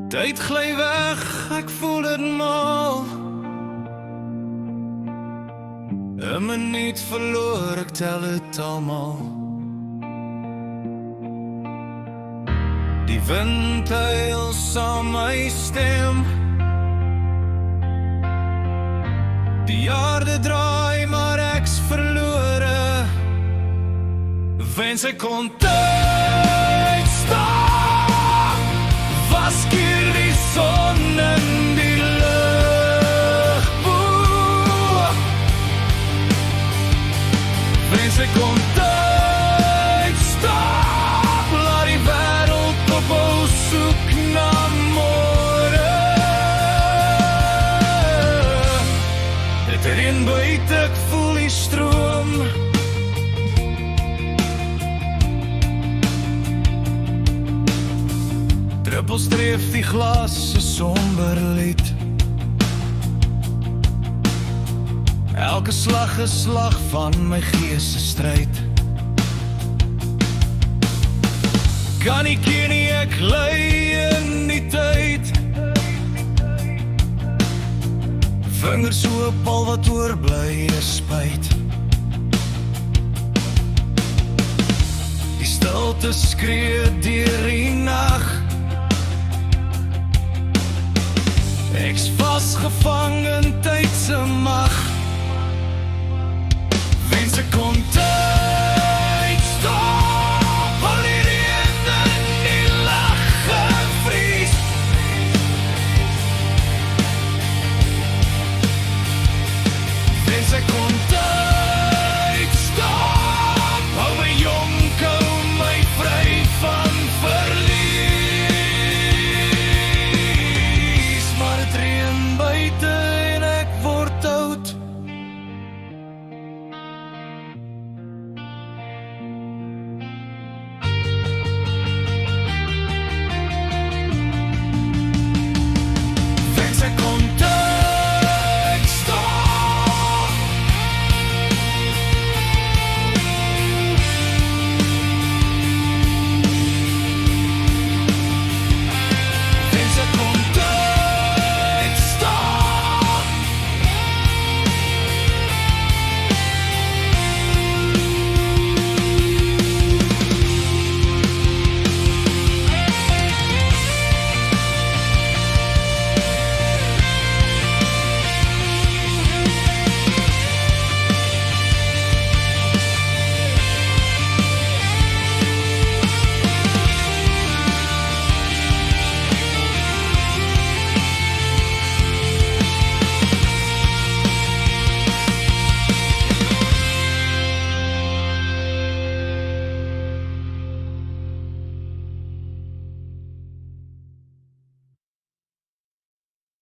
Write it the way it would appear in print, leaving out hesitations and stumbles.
Tyd gly weg, ek voel dit mal. 'n minuut verloor, ek tel dit almal. Die wind huil saam my stem. Die aarde draai, maar ek's verlore. Wens ek kon tyd stop, was keer die son in die lug. Wens ek kon tyd stop, laat die wêreld ophou soek na môre. Dit reën buite, ek voel die stroom. Druppels tref die glas, 'n somber lied. Elke slag is slag van my gees se stryd. Kan nie ken nie, ek lê in die tyd. Vingers oop, al wat oorbly is spyt. Die stilte skree deur die nag. Ek's vasgevang in tyd se mag.